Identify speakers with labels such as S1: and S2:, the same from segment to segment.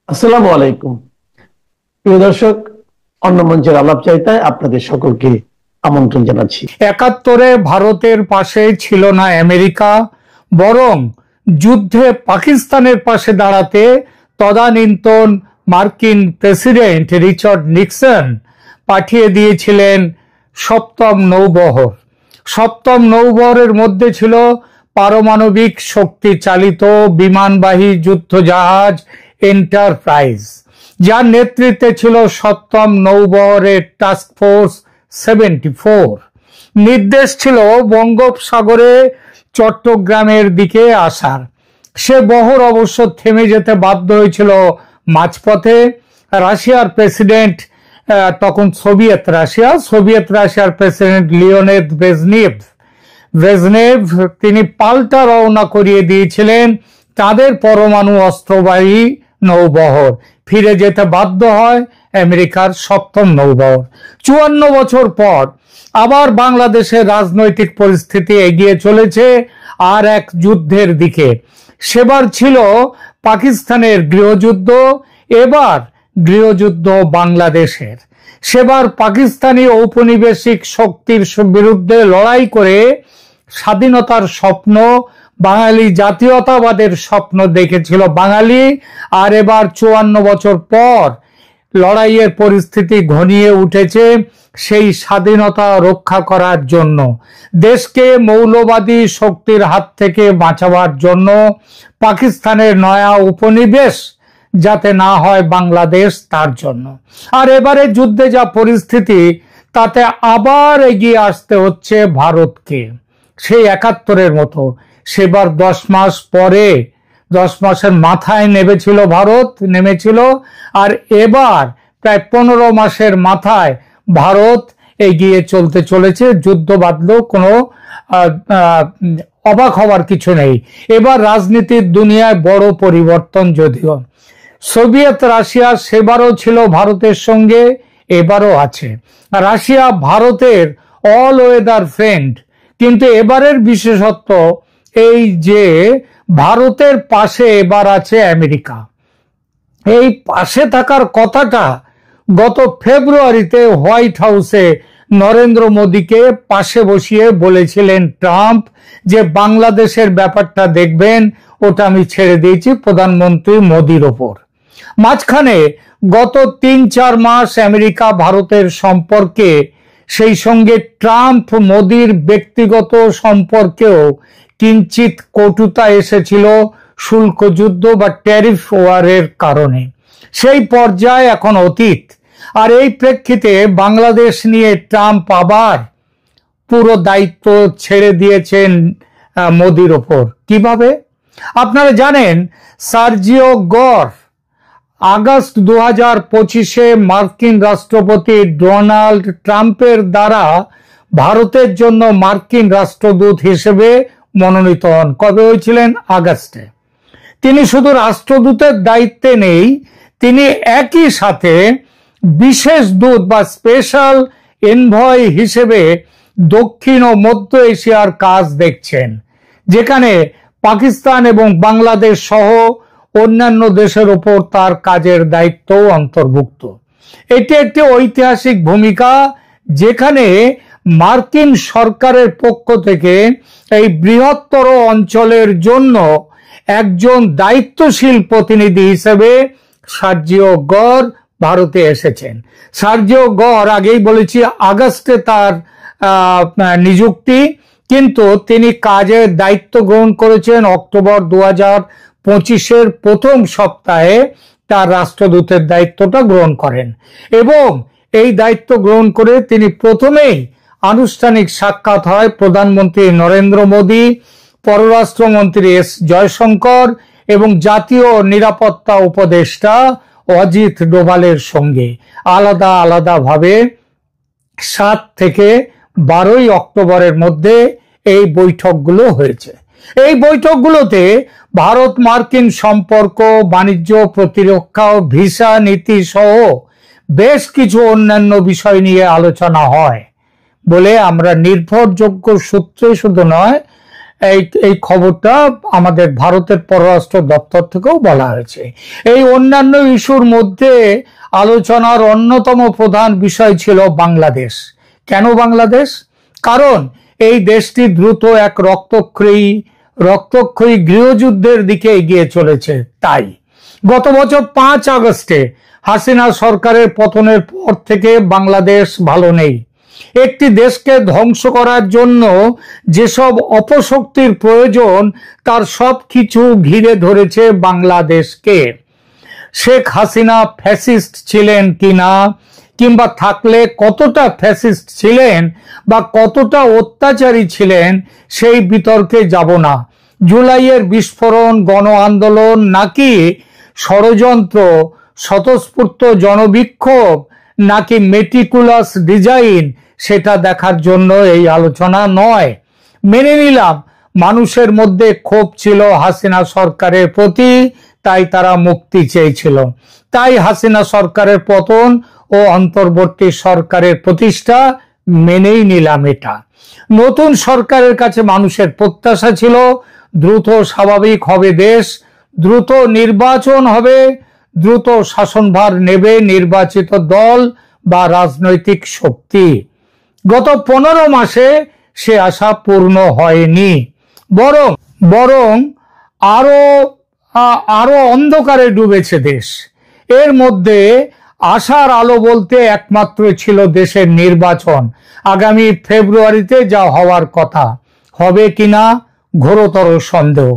S1: আসসালামু আলাইকুম। প্রিয় দর্শক, অন্য মঞ্চের আলাপচারিতায় আপনাদের সকলকে আমন্ত্রণ জানাচ্ছি।
S2: ৭১-এ ভারতের পাশে ছিল না আমেরিকা, বরং যুদ্ধে পাকিস্তানের পাশে দাঁড়াতে তদানীন্তন মার্কিন প্রেসিডেন্ট রিচার্ড নিক্সন পাঠিয়ে দিয়েছিলেন সপ্তম নৌবহর। সপ্তম নৌবহরের মধ্যে ছিল পারমাণবিক শক্তি চালিত বিমানবাহী যুদ্ধজাহাজ এন্টারপ্রাইজ, যার নেতৃত্বে ছিল সপ্তম নৌবহরের টাস্ক ফোর্স 74। নির্দেশ ছিল বঙ্গোপসাগরে চট্টগ্রামের দিকে আসার। সে বহর অবশ্য থেমে যেতে বাধ্য হয়েছিল মাঝপথে। রাশিয়ার প্রেসিডেন্ট, তখন সোভিয়েত রাশিয়ার প্রেসিডেন্ট লিওনেদ ব্রেজনেভ তিনি পাল্টা রওনা করিয়ে দিয়েছিলেন তাদের পরমাণু অস্ত্রবাহী নৌবহর। ফিরে যেতে বাধ্য হয় আমেরিকার সপ্তম নৌবহর। ৫৪ বছর পর আবার বাংলাদেশের রাজনৈতিক পরিস্থিতি এগিয়ে চলেছে আর এক যুদ্ধের দিকে। সেবার ছিল পাকিস্তানের গৃহযুদ্ধ, এবার গৃহযুদ্ধ বাংলাদেশের। সেবার পাকিস্তানি ঔপনিবেশিক শক্তির বিরুদ্ধে লড়াই করে স্বাধীনতার স্বপ্ন, বাঙালি জাতীয়তাবাদের স্বপ্ন দেখেছিল বাঙালি। আর এবার ৫৪ বছর পর লড়াইয়ের পরিস্থিতি ঘনিয়ে উঠেছে সেই স্বাধীনতা রক্ষা করার জন্য, দেশকে মৌলবাদী শক্তির হাত থেকে বাঁচাবার জন্য, পাকিস্তানের নয়া উপনিবেশ যাতে না হয় বাংলাদেশ, তার জন্য। আর এবারে যুদ্ধে যা পরিস্থিতি, তাতে আবার এগিয়ে আসতে হচ্ছে ভারতকে, সেই ৭১-এর মতো। সেবার ১০ মাস পরে, ১০ মাসের মাথায় নেমেছিল, আর এবার প্রায় ১৫ মাসের মাথায় ভারত এগিয়ে চলেছে। যুদ্ধ বাঁধলেও কোনো অবাক হবার কিছু নেই। এবার রাজনীতির দুনিয়ায় বড় পরিবর্তন। যদিও সোভিয়েত রাশিয়া সেবারও ছিল ভারতের সঙ্গে, এবারও আছে। রাশিয়া ভারতের অল ওয়েদার ফ্রেন্ড, কিন্তু এবারের বিশেষত্ব এই যে ভারতের পাশে এবার আছে আমেরিকা। এই পাশে থাকার কথাটা গত ফেব্রুয়ারিতে হোয়াইট হাউসে নরেন্দ্র মোদীকে পাশে বসিয়ে বলেছিলেন ট্রাম্প যে বাংলাদেশের ব্যাপারটা দেখবেন, ওটা আমি ছেড়ে দিয়েছি প্রধানমন্ত্রী মোদীর ওপর। মাঝখানে গত ৩-৪ মাস আমেরিকা ভারতের সম্পর্কে, সেই সঙ্গে ট্রাম্প মোদীর ব্যক্তিগত সম্পর্কেও কিঞ্চিত কটুতা এসেছিল শুল্ক যুদ্ধ বা ট্যারিফ ওয়ারের কারণে। সেই পর্যায়ে এখন অতীত। আর এই প্রেক্ষিতে বাংলাদেশ নিয়ে ট্রাম্প আবার পুরো দায়িত্ব ছেড়ে দিয়েছেন মোদীর ওপর। কিভাবে? আপনারা জানেন, সার্জিও গর আগস্ট ২০২৫-এ মার্কিন রাষ্ট্রপতি ডোনাল্ড ট্রাম্পের দ্বারা ভারতের জন্য মার্কিন রাষ্ট্রদূত হিসেবে মনোনীত হন। কবে হয়েছিলেন? আগস্টে। তিনি শুধু রাষ্ট্রদূতের দায়িত্বে নেই, তিনি একই সাথে বিশেষ দূত বা স্পেশাল এনভয় হিসেবে দক্ষিণ ও মধ্য এশিয়ার কাজ দেখছেন, যেখানে পাকিস্তান এবং বাংলাদেশ সহ অন্যান্য দেশের উপর তার কাজের দায়িত্বও অন্তর্ভুক্ত। এটি একটি ঐতিহাসিক ভূমিকা, যেখানে মার্কিন সরকারের পক্ষ থেকে এই বৃহত্তর অঞ্চলের জন্য একজন দায়িত্বশীল প্রতিনিধি হিসেবে সার্জিও গর ভারতে এসেছেন। সার্জিও গর, আগেই বলেছি, আগস্টে তার নিযুক্তি, কিন্তু তিনি কাজের দায়িত্ব গ্রহণ করেছেন অক্টোবর ২০২৫-এর প্রথম সপ্তাহে। তার রাষ্ট্রদূতের দায়িত্বটা গ্রহণ করেন এবং এই দায়িত্ব গ্রহণ করে তিনি প্রথমেই আনুষ্ঠানিক সাক্ষাৎ হয় প্রধানমন্ত্রী নরেন্দ্র মোদী, পররাষ্ট্রমন্ত্রী এস জয়শঙ্কর এবং জাতীয় নিরাপত্তা উপদেষ্টা অজিত ডোভালের সঙ্গে আলাদা আলাদাভাবে ৭ থেকে ১২ অক্টোবরের মধ্যে এই বৈঠকগুলো হয়েছে। এই বৈঠকগুলোতে ভারত মার্কিন সম্পর্ক, বাণিজ্য, প্রতিরক্ষা, ভিসা নীতি সহ বেশ কিছু অন্যান্য বিষয় নিয়ে আলোচনা হয় বলে আমরা নির্ভরযোগ্য সূত্রে শুধু নয়, এই এই খবরটা আমাদের ভারতের পররাষ্ট্র দপ্তর থেকেও বলা হয়েছে। এই অন্যান্য ইস্যুর মধ্যে আলোচনার অন্যতম প্রধান বিষয় ছিল বাংলাদেশ। কেন বাংলাদেশ? কারণ এই দেশটি দ্রুত এক রক্তক্ষয়ী গৃহযুদ্ধের দিকে এগিয়ে চলেছে। তাই গত বছর 5 আগস্টে হাসিনা সরকারের পতনের পর থেকে বাংলাদেশ ভালো নেই। একটি দেশকে ধ্বংস করার জন্য যেসব অপশক্তির প্রয়োজন তার সবকিছু ঘিরে ধরেছে বাংলাদেশকে। শেখ হাসিনা ফ্যাসিস্ট ছিলেন কিনা, কিংবা থাকলে কতটা ফ্যাসিস্ট ছিলেন বা কতটা অত্যাচারী ছিলেন সেই বিতর্কে যাব না। জুলাইয়ের বিস্ফোরণ গণ আন্দোলন নাকি ষড়যন্ত্র, স্বতঃস্ফূর্ত জনবিক্ষোভ নাকি মেটিকুলাস ডিজাইন, সেটা দেখার জন্য এই আলোচনা নয়। মেনে নিলাম মানুষের মধ্যে ক্ষোভ ছিল হাসিনা সরকারের প্রতি, তাই তারা মুক্তি চেয়েছিল। তাই হাসিনা সরকারের পতন ও অন্তর্বর্তী সরকারের প্রতিষ্ঠা মেনেই নিলাম। এটা নতুন সরকারের কাছে মানুষের প্রত্যাশা ছিল দ্রুত স্বাভাবিক হবে দেশ, দ্রুত নির্বাচন হবে, দ্রুত শাসনভার নেবে নির্বাচিত দল বা রাজনৈতিক শক্তি। গত 15 মাসে সে আশা পূর্ণ হয়নি, বরং আরো অন্ধকারে ডুবেছে দেশ। এর মধ্যে আশার আলো বলতে একমাত্র ছিল দেশের নির্বাচন। আগামী ফেব্রুয়ারিতে যা হওয়ার কথা, হবে কিনা ঘোরতর সন্দেহ।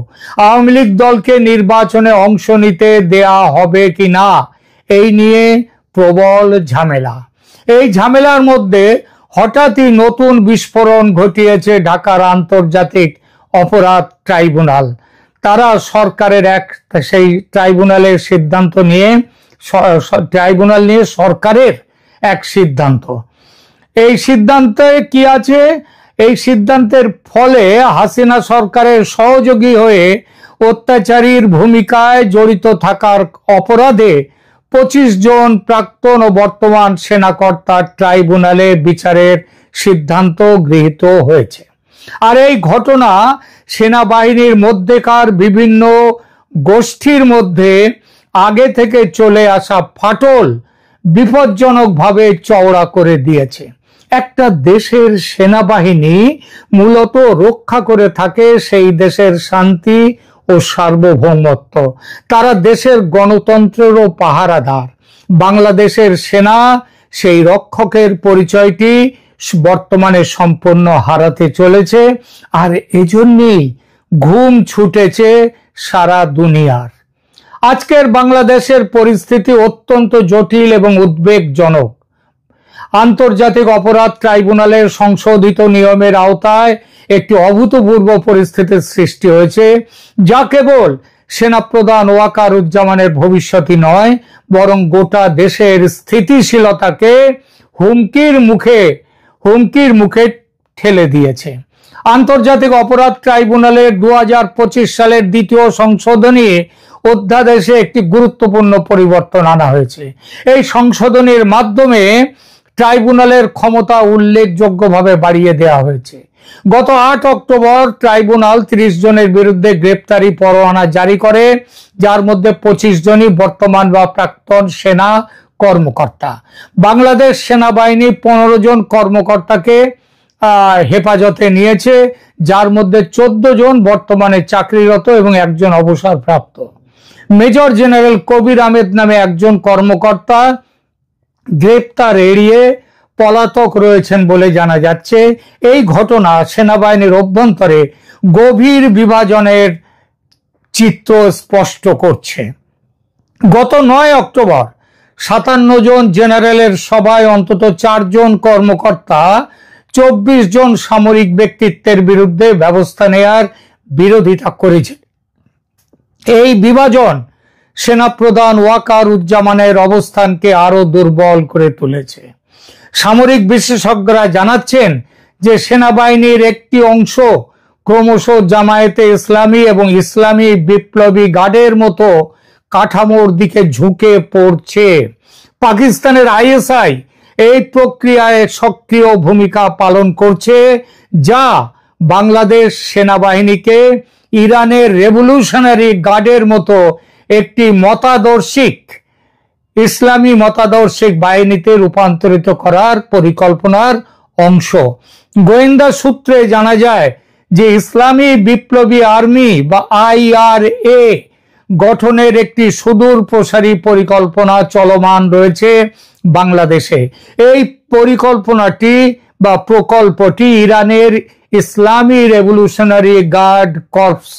S2: আওয়ামী লীগ দলকে নির্বাচনে অংশ নিতে দেয়া হবে কিনা এই নিয়ে প্রবল ঝামেলা। এই ঝামেলার মধ্যে হঠাৎই নতুন বিস্ফোরণ ঘটিয়েছে ঢাকার আন্তর্জাতিক অপরাধ ট্রাইব্যুনাল। তারা সরকারের সেই ট্রাইব্যুনালের সিদ্ধান্ত নিয়ে সরকারের এক সিদ্ধান্ত। এই সিদ্ধান্তে কি আছে? এই সিদ্ধান্তের ফলে হাসিনা সরকারের সহযোগী হয়ে অত্যাচারীর ভূমিকায় জড়িত থাকার অপরাধে 25 জন প্রাক্তন ও বর্তমান সেনাকর্তার ট্রাইব্যুনালে বিচারের সিদ্ধান্ত গৃহীত হয়েছে। আর এই ঘটনা সেনাবাহিনীর মধ্যেকার বিভিন্ন গোষ্ঠীর মধ্যে আগে থেকে চলে আসা ফাটল বিপজ্জনকভাবে চওড়া করে দিয়েছে। একটা দেশের সেনাবাহিনী মূলত রক্ষা করে থাকে সেই দেশের শান্তি ও সার্বভৌমত্ব। তারা দেশের গণতন্ত্রেরও পাহারাদার। বাংলাদেশের সেনা সেই রক্ষকের পরিচয়টি বর্তমানে সম্পূর্ণ হারাতে চলেছে। আর এজন্যই ঘুম ছুটেছে সারা দুনিয়ার। আজকের বাংলাদেশের পরিস্থিতি অত্যন্ত জটিল এবং উদ্বেগজনক। আন্তর্জাতিক অপরাধ ট্রাইব্যুনালের সংশোধিত নিয়মের আওতায় একটি অভূতপূর্ব পরিস্থিতির সৃষ্টি হয়েছে, যা কেবল সেনাপ্রধান ওয়াকারুজ্জামানের ভবিষ্যৎই নয়, বরং গোটা দেশের স্থিতিশীলতাকে হুমকির মুখে ঠেলে দিয়েছে। আন্তর্জাতিক অপরাধ ট্রাইব্যুনালের 2025 সালের দ্বিতীয় সংশোধনী অধ্যাদেশে একটি গুরুত্বপূর্ণ পরিবর্তন আনা হয়েছে। এই সংশোধনীর মাধ্যমে ট্রাইব্যুনালের ক্ষমতা উল্লেখযোগ্যভাবে বাড়িয়ে দেওয়া হয়েছে। গত 8 অক্টোবর ট্রাইব্যুনাল 30 জনের বিরুদ্ধে গ্রেপ্তারি পরোয়ানা জারি করে, যার মধ্যে 25 জনই বর্তমান বা প্রাক্তন সেনা কর্মকর্তা। বাংলাদেশ সেনাবাহিনী 15 জন কর্মকর্তাকে হেফাজতে নিয়েছে, যার মধ্যে 14 জন বর্তমানে চাকরিরত এবং একজন অবসরপ্রাপ্ত। মেজর জেনারেল কবির আহমেদ নামে একজন কর্মকর্তা গ্রেপ্তার এড়িয়ে পলাতক রয়েছেন বলে জানা যাচ্ছে। এই ঘটনা সেনাবাহিনীর অভ্যন্তরে গভীর বিভাজনের চিত্র স্পষ্ট করছে। গত 9 অক্টোবর 57 জন জেনারেলের সভায় অন্তত 4 জন কর্মকর্তা 24 জন সামরিক ব্যক্তিত্বের বিরুদ্ধে ব্যবস্থা নেয়ার বিরোধিতা করেছে। এই বিভাজন সেনাপ্রধান ওয়াকারুজ্জামানের অবস্থানকে আরো দুর্বল করে তুলেছে। সামরিক বিশেষজ্ঞরা জানাচ্ছেন যে সেনাবাহিনীর একটি অংশ ক্রমশ জামায়াতে ইসলামী এবং ইসলামী বিপ্লবী গার্ডের মতো কাঠামোর দিকে ঝুঁকে পড়ছে। পাকিস্তানের আইএসআই এই প্রক্রিয়ায় সক্রিয় ভূমিকা পালন করছে, যা বাংলাদেশ সেনাবাহিনীকে ইরানের রেভলিউশনারি গার্ডের মতো একটি মতাদর্শিক ইসলামী মতাদর্শিক বাহিনীতে রূপান্তরিত করার পরিকল্পনার অংশ। গোয়েন্দা সূত্রে জানা যায় যে ইসলামী বিপ্লবী আর্মি বা IRA গঠনের একটি সুদূর প্রসারী পরিকল্পনা চলমান রয়েছে বাংলাদেশে। এই পরিকল্পনাটি বা প্রকল্পটি ইরানের ইসলামী রেভলিউশনারি গার্ড কর্পস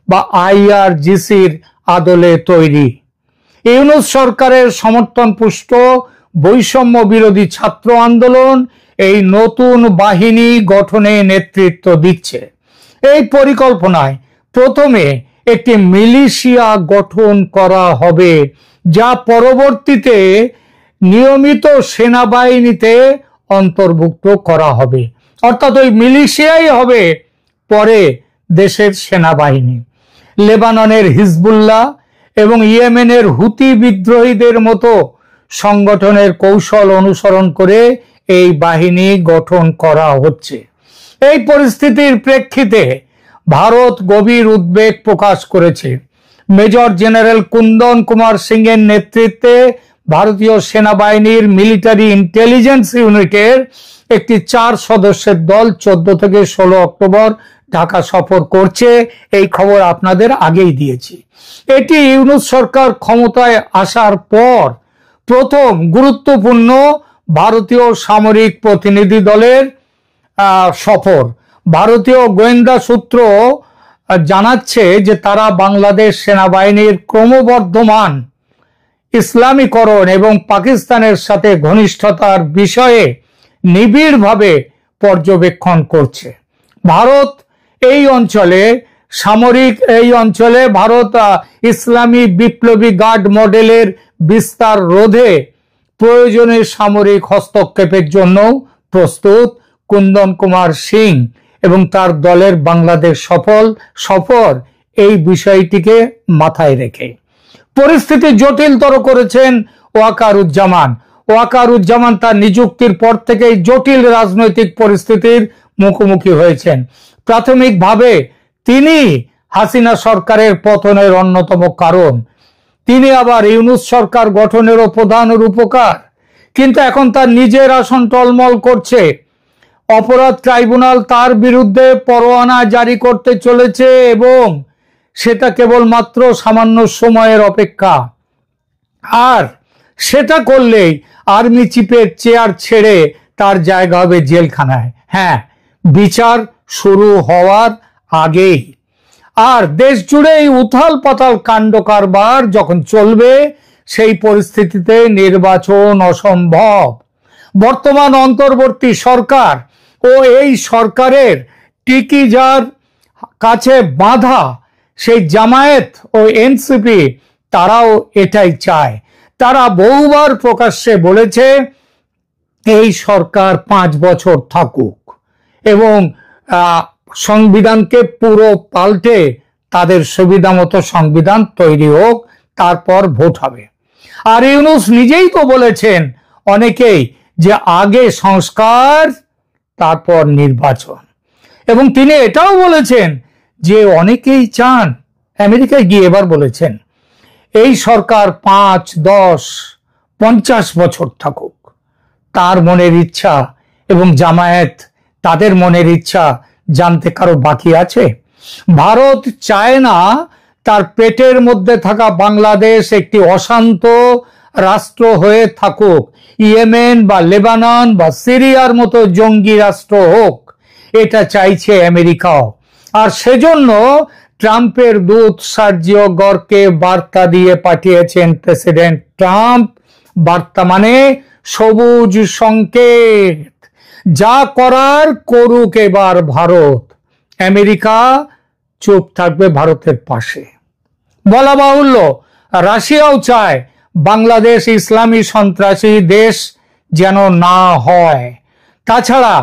S2: বা IRGCর আদলে তৈরি। ইউনূস সরকারের সমর্থন পুষ্ট বৈষম্য বিরোধী ছাত্র আন্দোলন এই নতুন বাহিনী গঠনে নেতৃত্ব দিচ্ছে। এই পরিকল্পনায় প্রথমে একটি মিলিশিয়া গঠন করা হবে, যা পরবর্তীতে নিয়মিত সেনাবাহিনীতে অন্তর্ভুক্ত করা হবে। অর্থাৎ ওই মিলিশিয়াই হবে পরে দেশের সেনাবাহিনী। লেবাননের হিজবুল্লাহ এবং ইয়েমেনের হুতি বিদ্রোহীদের মতো সংগঠনের কৌশল অনুসরণ করে এই বাহিনী গঠন করা হচ্ছে। এই পরিস্থিতির প্রেক্ষিতে ভারত গভীর উদ্বেগ প্রকাশ করেছে। মেজর জেনারেল কুন্দন কুমার সিং এর নেতৃত্বে ভারতীয় সেনাবাহিনীর মিলিটারি ইন্টেলিজেন্স ইউনিটের একটি 4 সদস্যের দল 14 থেকে 16 অক্টোবর ঢাকা সফর করছে। এই খবর আপনাদের আগেই দিয়েছি। এটি ইউনূস সরকার ক্ষমতায় আসার পর প্রথম গুরুত্বপূর্ণ ভারতীয় সামরিক প্রতিনিধি দলের সফর। ভারতীয় গোয়েন্দা সূত্র জানাচ্ছে যে তারা বাংলাদেশ সেনাবাহিনীর ক্রমবর্ধমান ইসলামীকরণ এবং পাকিস্তানের সাথে ঘনিষ্ঠতার বিষয়ে নিবিড়ভাবে পর্যবেক্ষণ করছে। ভারত এই অঞ্চলে ভারত ইসলামী বিপ্লবী গার্ড মডেলের বিস্তার রোধে প্রয়োজনীয় সামরিক হস্তক্ষেপের জন্য প্রস্তুত। কুন্দন কুমার সিং এবং তার দলের বাংলাদেশ সফর এই বিষয়টিকে মাথায় রেখে পরিস্থিতি জটিলতর করেছেন ওয়াকারুজ্জামান তার নিযুক্তির পর থেকেই জটিল রাজনৈতিক পরিস্থিতির মুখোমুখি হয়েছেন। প্রাথমিকভাবে তিনি হাসিনা সরকারের পতনের অন্যতম কারণ। তিনি আবার ইউনূস সরকার গঠনেরও প্রধান রূপকার। কিন্তু এখন তার নিজের আসন টলমল করছে। অপরাধ ট্রাইব্যুনাল তার বিরুদ্ধে পরোয়ানা জারি করতে চলেছে এবং সেটা কেবলমাত্র সামান্য সময়ের অপেক্ষা। আর সেটা করলেই আর্মি চিফের চেয়ার ছেড়ে তার জায়গা হবে জেলখানায়। হ্যাঁ, বিচার শুরু হওয়ার আগেই। আর দেশ জুড়ে এই উথাল পাতাল কাণ্ড কারবার যখন চলবে, সেই পরিস্থিতিতে নির্বাচন অসম্ভব। বর্তমান অন্তর্বর্তী সরকার ও এই সরকারের টিকি যার কাছে বাঁধা সেই জামায়াত ও এনসিপি, তারাও এটাই চায়। তারা বহুবার প্রকাশ্যে বলেছে এই সরকার 5 বছর থাকুক এবং সংবিধানকে পুরো পাল্টে তাদের সুবিধা মতো সংবিধান তৈরি হোক, তারপর ভোট হবে। আর ইউনূস নিজেই তো বলেছেন অনেকেই যে আগে সংস্কার তারপর নির্বাচন। এবং তিনি এটাও বলেছেন যে অনেকেই চান, আমেরিকায় গিয়ে এবার বলেছেন এই সরকার 5, 10, 50 বছর থাকুক। তার মনের ইচ্ছা এবং জামায়াত তাদের মনের ইচ্ছা জানতে কারো বাকি আছে? ভারত চায় না তার পেটের মধ্যে থাকা বাংলাদেশ একটি অশান্ত রাষ্ট্র হয়ে থাকুক, ইয়েমেন বা লেবানন বা সিরিয়ার মতো জঙ্গি রাষ্ট্র হোক। এটা চাইছে আমেরিকাও। আর সেজন্য ট্রাম্পের দূত সার্জিও গরকে বার্তা দিয়ে পাঠিয়েছেন প্রেসিডেন্ট ট্রাম্প। বার্তা মানে সবুজ সংকেত, যা করার করুক এবার ভারত। আমেরিকা চুপ থাকবে ভারতের পাশে। বলা বাহুল্য, রাশিয়াও চায় বাংলাদেশ ইসলামী সন্ত্রাসী দেশ যেন না হয়। তাছাড়া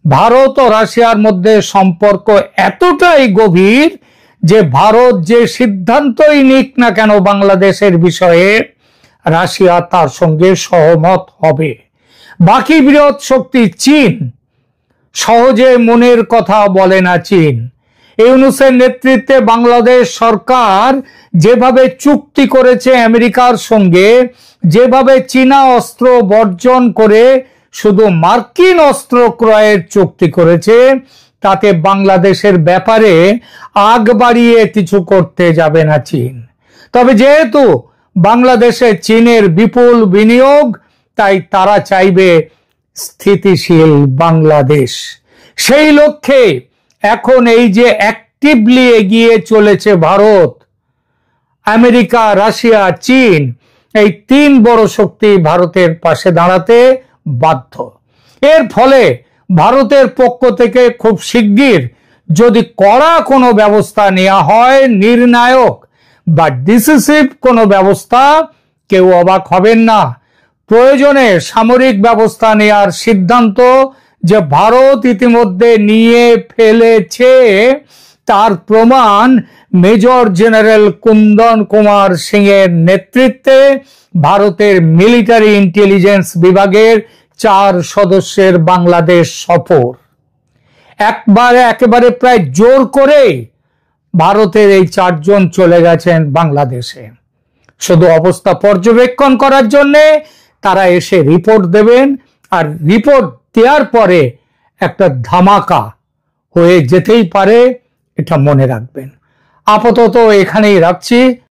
S2: ভারত ও রাশিয়ার মধ্যে সম্পর্ক এতটাই গভীর যে ভারত যে সিদ্ধান্তই নিক না কেন বাংলাদেশের বিষয়ে, রাশিয়া তার সঙ্গে সহমত হবে। বাকি বৃহৎ শক্তি চীন সহজে মনের কথা বলে না চীন। ইউনূসের নেতৃত্বে বাংলাদেশ সরকার যেভাবে চুক্তি করেছে আমেরিকার সঙ্গে, যেভাবে চীনা অস্ত্র বর্জন করে শুধু মার্কিন অস্ত্র ক্রয়ের চুক্তি করেছে, তাতে বাংলাদেশের ব্যাপারে আগ বাড়িয়ে কিছু করতে যাবে না চীন। তবে যেহেতু বাংলাদেশে চীনের বিপুল বিনিয়োগ, তাই তারা চাইবে স্থিতিশীল বাংলাদেশ। সেই লক্ষ্যে এখন এই যে অ্যাক্টিভলি এগিয়ে চলেছে ভারত, আমেরিকা, রাশিয়া, চীন, এই তিন বড় শক্তি ভারতের পাশে দাঁড়াতে বাধ্য। এর ফলে ভারতের পক্ষ থেকে খুব শিগগির যদি কড়া কোনো ব্যবস্থা নেওয়া হয়, নির্ণায়ক বা ডিসিসিভ কোনো ব্যবস্থা, কেউ অবাক হবেন না। প্রয়োজনে সামরিক ব্যবস্থা নেওয়ার সিদ্ধান্ত যে ভারত ইতিমধ্যে নিয়ে ফেলেছে, তার প্রমাণ মেজর জেনারেল কুন্দন কুমার সিং এর নেতৃত্বে ভারতের মিলিটারি ইন্টেলিজেন্স বিভাগের 4 সদস্যের বাংলাদেশ সফর। একেবারে প্রায় জোর করে ভারতের এই 4 জন চলে গেছেন বাংলাদেশে শুধু অবস্থা পর্যবেক্ষণ করার জন্যে। তারা এসে রিপোর্ট দেবেন, আর রিপোর্ট দেওয়ার পরে একটা ধামাকা হয়ে যেতেই পারে, এটা মনে রাখবেন। আপাতত এখানেই রাখছি।